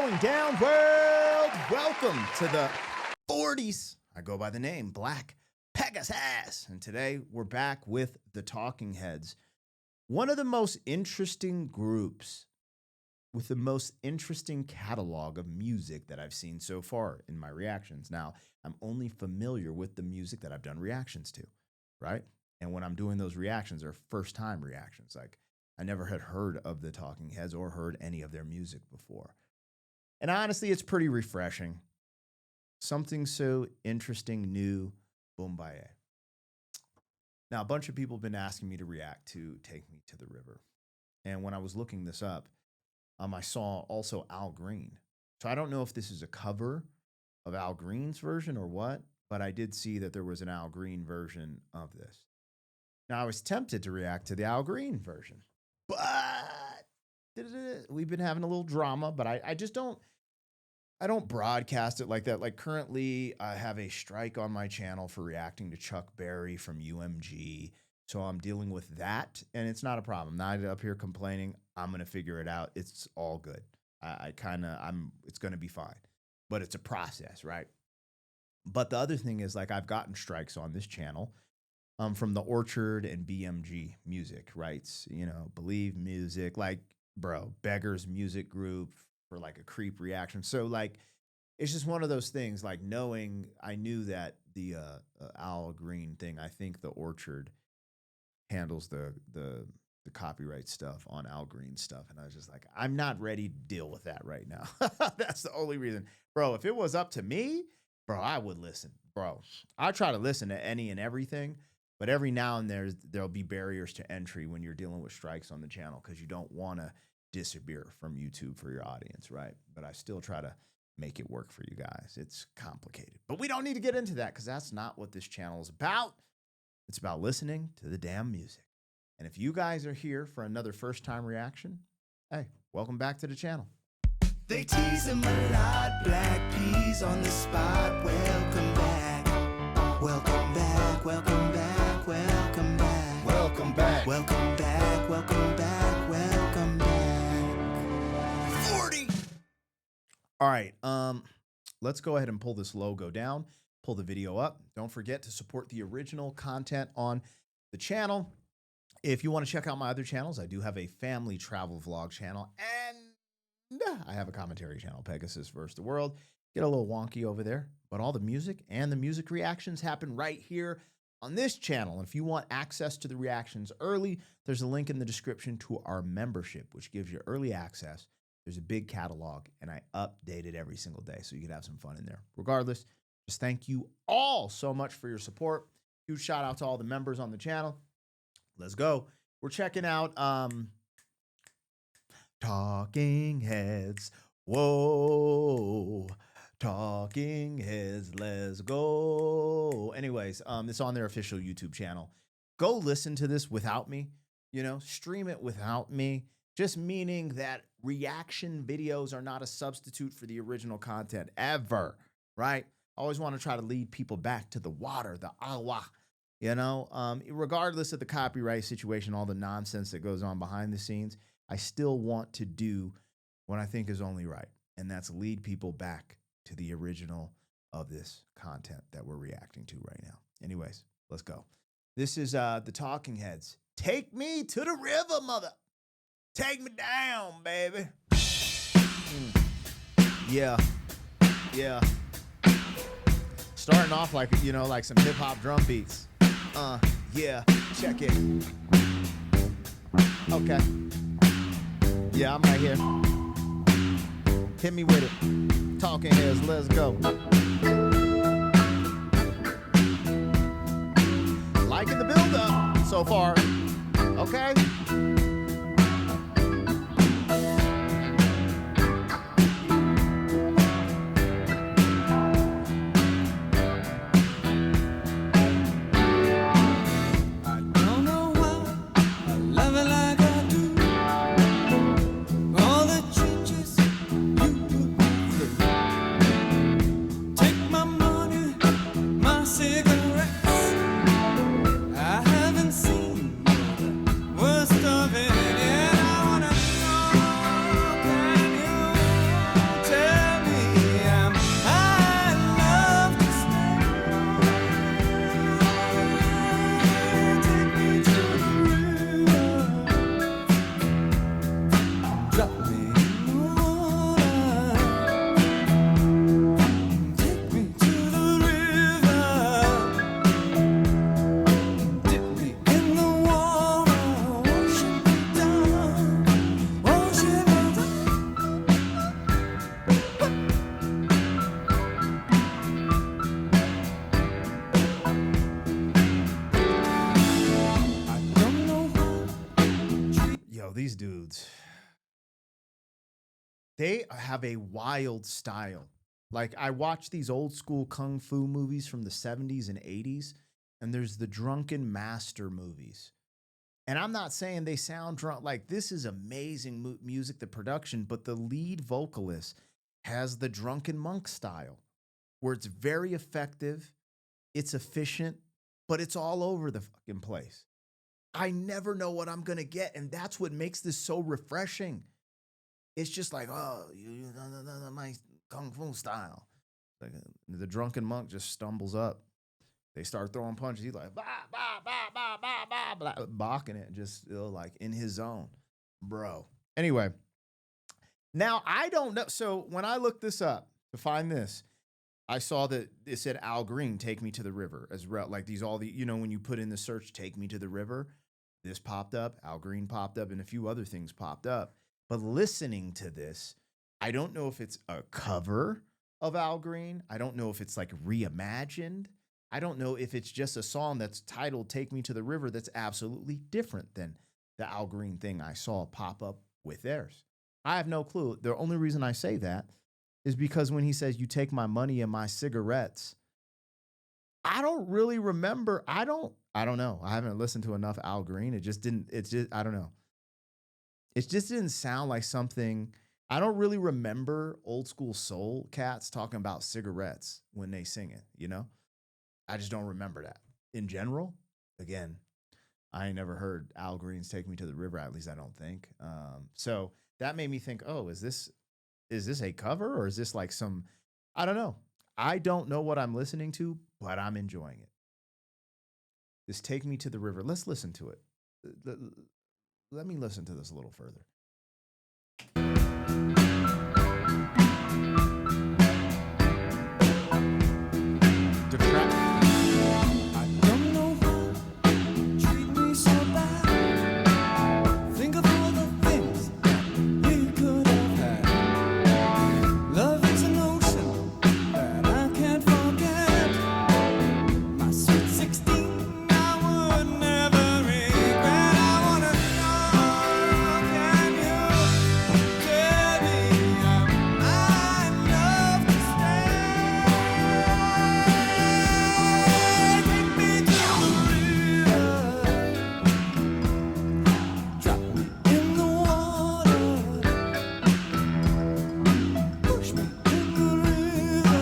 going down, world? Welcome to the 40s. I go by the name Black Pegasus. And today we're back with the Talking Heads. One of the most interesting groups with the most interesting catalog of music that I've seen so far in my reactions. Now, I'm only familiar with the music that I've done reactions to, right? And when I'm doing those reactions, they're first-time reactions. Like, I never had heard of the Talking Heads or heard any of their music before. And honestly, it's pretty refreshing. Something so interesting, new, Boombaye. Now, a bunch of people have been asking me to react to Take Me to the River. And when I was looking this up, I saw also Al Green. So I don't know if this is a cover of Al Green's version or what, but I did see that there was an Al Green version of this. Now, I was tempted to react to the Al Green version, but we've been having a little drama, but I just don't broadcast it like that. Like currently I have a strike on my channel for reacting to Chuck Berry from UMG. So I'm dealing with that and it's not a problem. Not up here complaining. I'm going to figure it out. It's all good. It's going to be fine, but it's a process, right? But the other thing is like I've gotten strikes on this channel from the Orchard and BMG music rights, you know, Believe Music, like bro, Beggars Music Group for like a creep reaction. So like, it's just one of those things like I knew that the Al Green thing, I think the Orchard handles the copyright stuff on Al Green stuff. And I was just like, I'm not ready to deal with that right now. That's the only reason. Bro, if it was up to me, bro, I would listen. Bro, I try to listen to any and everything, but every now and there'll be barriers to entry when you're dealing with strikes on the channel because you don't want to disappear from YouTube for your audience, right? But I still try to make it work for you guys. It's complicated, but we don't need to get into that because that's not what this channel is about. It's about listening to the damn music. And if you guys are here for another first-time reaction, hey, welcome back to the channel. They tease him a lot, black peas on the spot. Welcome back, welcome back, welcome back, welcome back, Welcome back. welcome back, welcome back, welcome back. 40. All right, let's go ahead and pull this logo down, pull the video up. Don't forget to support the original content on the channel. If you want to check out my other channels, I do have a family travel vlog channel, and I have a commentary channel, Pegasus vs. the World. Get a little wonky over there, but all the music and the music reactions happen right here on this channel. And if you want access to the reactions early, there's a link in the description to our membership, which gives you early access. There's a big catalog, and I update it every single day, so you can have some fun in there. Regardless, just thank you all so much for your support. Huge shout out to all the members on the channel. Let's go. We're checking out Talking Heads. Whoa. Talking Heads. Let's go. Anyways, it's on their official YouTube channel. Go listen to this without me. You know, stream it without me. Just meaning that reaction videos are not a substitute for the original content ever, right? I always want to try to lead people back to the water, the awa. You know, regardless of the copyright situation, all the nonsense that goes on behind the scenes, I still want to do what I think is only right. And that's lead people back to the original of this content that we're reacting to right now. Anyways, let's go. This is the Talking Heads. Take me to the river, mother. Take me down, baby. Yeah. Yeah. Starting off like, you know, like some hip hop drum beats. Yeah, check it. Okay. Yeah, I'm right here. Hit me with it. Talking Heads, let's go. Liking the build-up so far. Okay. Cigarettes, I haven't seen They have a wild style. Like I watch these old school kung fu movies from the 70s and 80s, and there's the Drunken Master movies. And I'm not saying they sound drunk. Like this is amazing music, the production, but the lead vocalist has the Drunken Monk style, where it's very effective, it's efficient, but it's all over the fucking place. I never know what I'm gonna get, and that's what makes this so refreshing. It's just like, oh, my kung fu style. Like the drunken monk just stumbles up. They start throwing punches. He's like, bah, bah, bah, bah, bah, bah, blah, barking it, just like in his zone, bro. Anyway, now I don't know. So when I looked this up to find this, I saw that it said Al Green, "Take Me to the River," as well. Like these, all the, when you put in the search, "Take Me to the River," this popped up, Al Green popped up, and a few other things popped up. But listening to this, I don't know if it's a cover of Al Green. I don't know if it's like reimagined. I don't know if it's just a song that's titled "Take Me to the River" that's absolutely different than the Al Green thing I saw pop up with theirs. I have no clue. The only reason I say that is because when he says, "You take my money and my cigarettes," I don't really remember. I don't know. I haven't listened to enough Al Green. I don't know. It just didn't sound like something. I don't really remember old school soul cats talking about cigarettes when they sing it. I just don't remember that. In general, again, I ain't never heard Al Green's "Take Me to the River," at least I don't think. So that made me think, oh, is this a cover, or is this like some, I don't know. I don't know what I'm listening to, but I'm enjoying it. This "Take Me to the River." Let's listen to it. Let me listen to this a little further. I don't know why you treat me so bad. Think of all the things we could have had. Love is an ocean that I can't forget. My sweet 16, I would never regret. I wanna know, can you tell me am I enough to stay? Take me to the river, drop me in the water, push me in the river,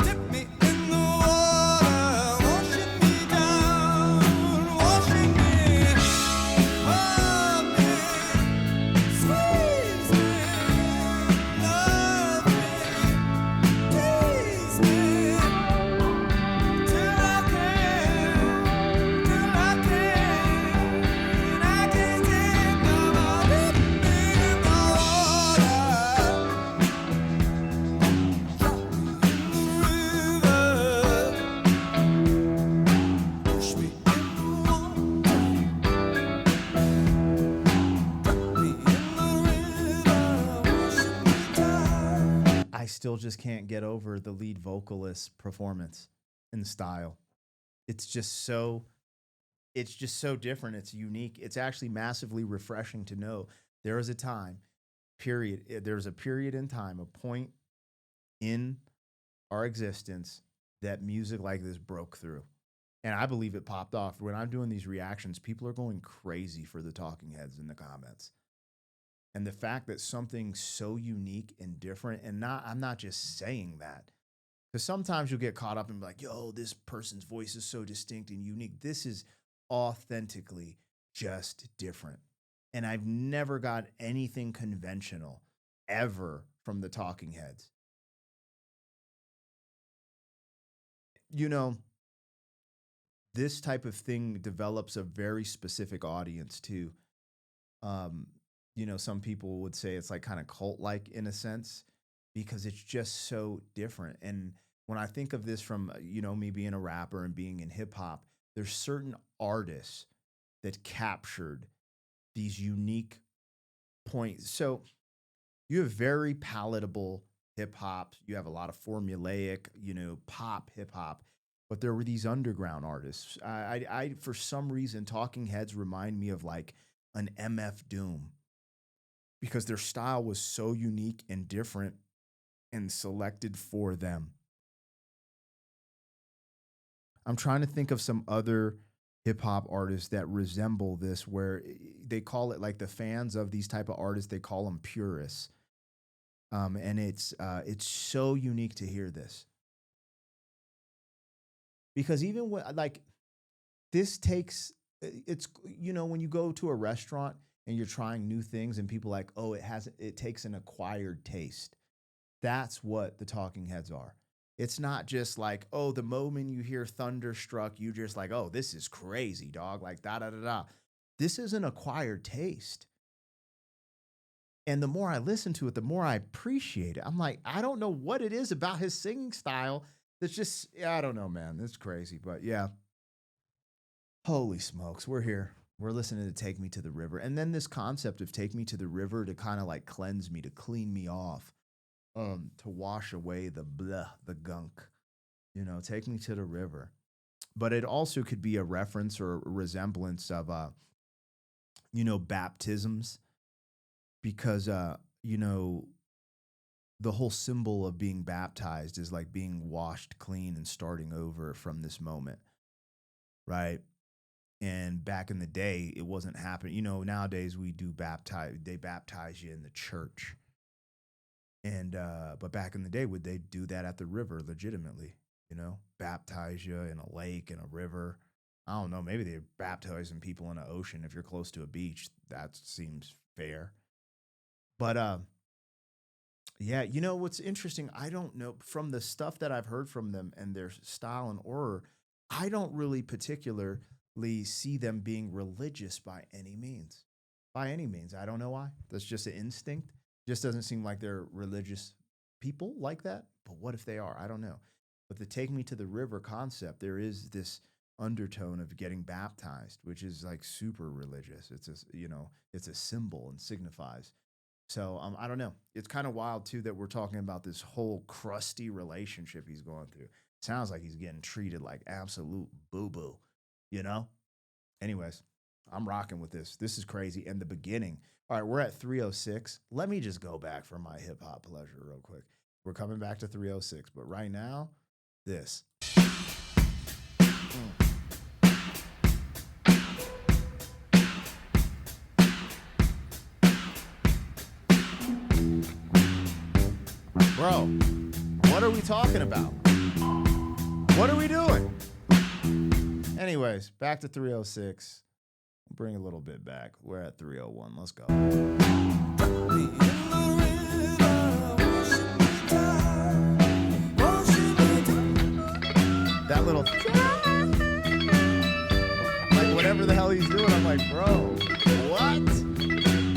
dip me in the water, washing me down, washing me, hold me, squeeze me, love me, tease me, till I can't, I can't take no more. Dip me in the water, drop me in the river, push me in the water, drop me in the river, washing me down. I still just can't get over the lead vocalist performance and style. It's just so it's just so different. It's unique. It's actually massively refreshing to know there is a time, period. There's a period in time, a point in our existence that music like this broke through. And I believe it popped off. When I'm doing these reactions, people are going crazy for the talking heads in the comments. And the fact that something so unique and different, and I'm not just saying that, because sometimes you'll get caught up and be like, yo, this person's voice is so distinct and unique. This is authentically just different. And I've never got anything conventional ever from the talking heads. You know, this type of thing develops a very specific audience too. Um, some people would say it's like kind of cult like in a sense because it's just so different. And when I think of this from, me being a rapper and being in hip hop, there's certain artists that captured these unique points. So you have very palatable hip hop, you have a lot of formulaic, pop hip hop. But there were these underground artists. For some reason, Talking Heads remind me of like an MF Doom because their style was so unique and different and selected for them. I'm trying to think of some other hip hop artists that resemble this, where they call it, like, the fans of these type of artists, they call them purists. And it's so unique to hear this, because even when, like, this takes it's when you go to a restaurant and you're trying new things and people like, oh, it takes an acquired taste. That's what the Talking Heads are. It's not just like, oh, the moment you hear Thunderstruck, you just like, oh, this is crazy, dog, like da da da da. This is an acquired taste. And the more I listen to it, the more I appreciate it. I'm like, I don't know what it is about his singing style that's just, I don't know, man. It's crazy. But yeah, holy smokes, we're here. We're listening to Take Me to the River. And then this concept of Take Me to the River to kind of like cleanse me, to clean me off, to wash away the blah, the gunk, take me to the river. But it also could be a reference or a resemblance of, baptisms, because, the whole symbol of being baptized is like being washed clean and starting over from this moment, right? And back in the day, it wasn't happening. Nowadays they baptize you in the church. And, but back in the day, would they do that at the river legitimately? Baptize you in a lake, in a river. I don't know. Maybe they're baptizing people in an ocean. If you're close to a beach, that seems fair. But, yeah, what's interesting, I don't know, from the stuff that I've heard from them and their style and aura, I don't really particularly see them being religious by any means. By any means. I don't know why. That's just an instinct. Just doesn't seem like they're religious people like that. But what if they are? I don't know. But the Take Me to the River concept, there is this undertone of getting baptized, which is like super religious. It's a symbol and signifies. So I don't know. It's kind of wild too that we're talking about this whole crusty relationship he's going through. Sounds like he's getting treated like absolute boo boo, Anyways, I'm rocking with this. This is crazy. And the beginning. All right, we're at 306. Let me just go back for my hip hop pleasure real quick. We're coming back to 306, but right now, this. Bro, what are we talking about? What are we doing? Anyways, back to 306. Bring a little bit back. We're at 301. Let's go. That little, like, whatever the hell he's doing, I'm like, bro, what?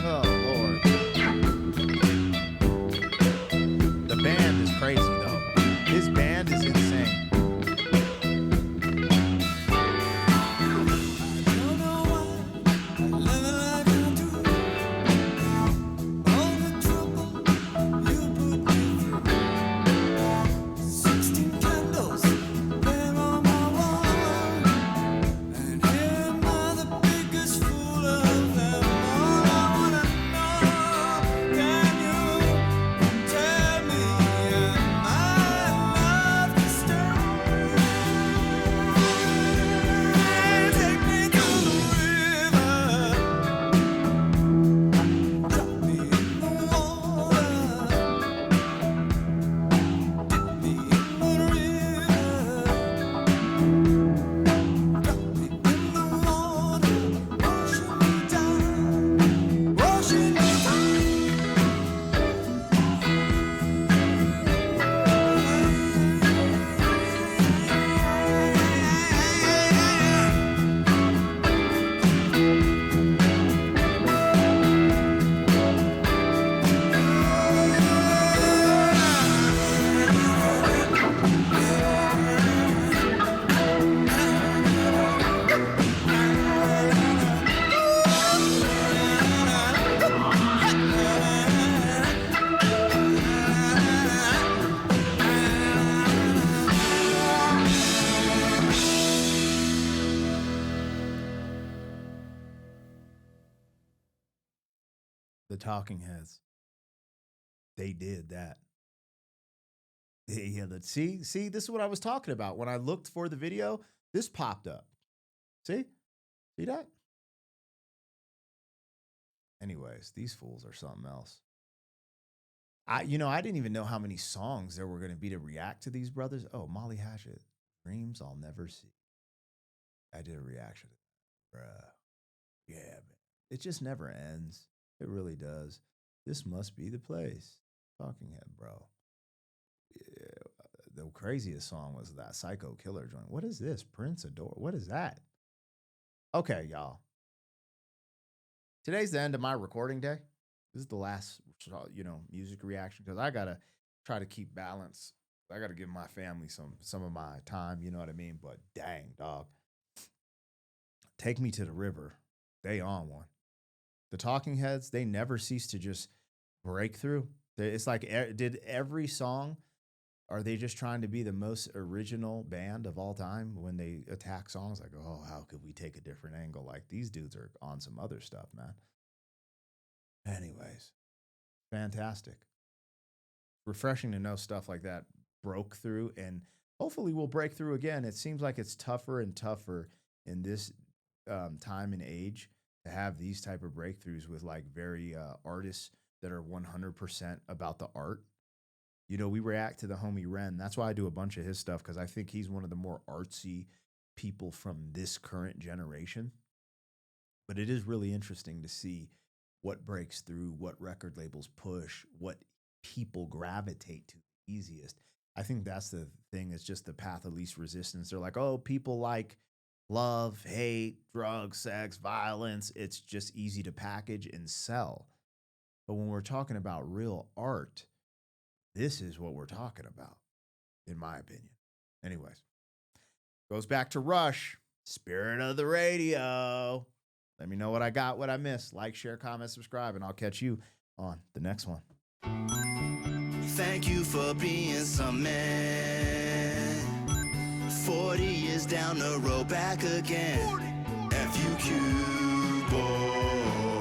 Oh, Lord. The band is crazy, though. His band is insane. Talking Heads. They did that. Yeah, see, this is what I was talking about. When I looked for the video, this popped up. See that? Anyways, these fools are something else. I didn't even know how many songs there were going to be to react to these brothers. Oh, Molly Hatchet, Dreams I'll Never See. I did a reaction. Bruh. Yeah, man. It just never ends. It really does. This must be the place. Talking Head, bro. Yeah, the craziest song was that Psycho Killer joint. What is this? Prince Adore. What is that? Okay, y'all. Today's the end of my recording day. This is the last, music reaction because I gotta try to keep balance. I gotta give my family some of my time. You know what I mean? But dang, dog. Take Me to the River. They on one. The Talking Heads, they never cease to just break through. It's like, did every song, are they just trying to be the most original band of all time when they attack songs? Like, oh, how could we take a different angle? Like, these dudes are on some other stuff, man. Anyways, fantastic. Refreshing to know stuff like that broke through, and hopefully we'll break through again. It seems like it's tougher and tougher in this time and age to have these type of breakthroughs with like very artists that are 100% about the art. We react to the homie Ren. That's why I do a bunch of his stuff, because I think he's one of the more artsy people from this current generation. But it is really interesting to see what breaks through, what record labels push, what people gravitate to easiest. I think that's the thing. It's just the path of least resistance. They're like, oh, people like love, hate, drugs, sex, violence. It's just easy to package and sell. But when we're talking about real art, this is what we're talking about, in my opinion. Anyways, goes back to Rush, Spirit of the Radio. Let me know what I got, what I missed. Like, share, comment, subscribe, and I'll catch you on the next one. Thank you for being some man. 40 years down the road, back again. FUQ boy.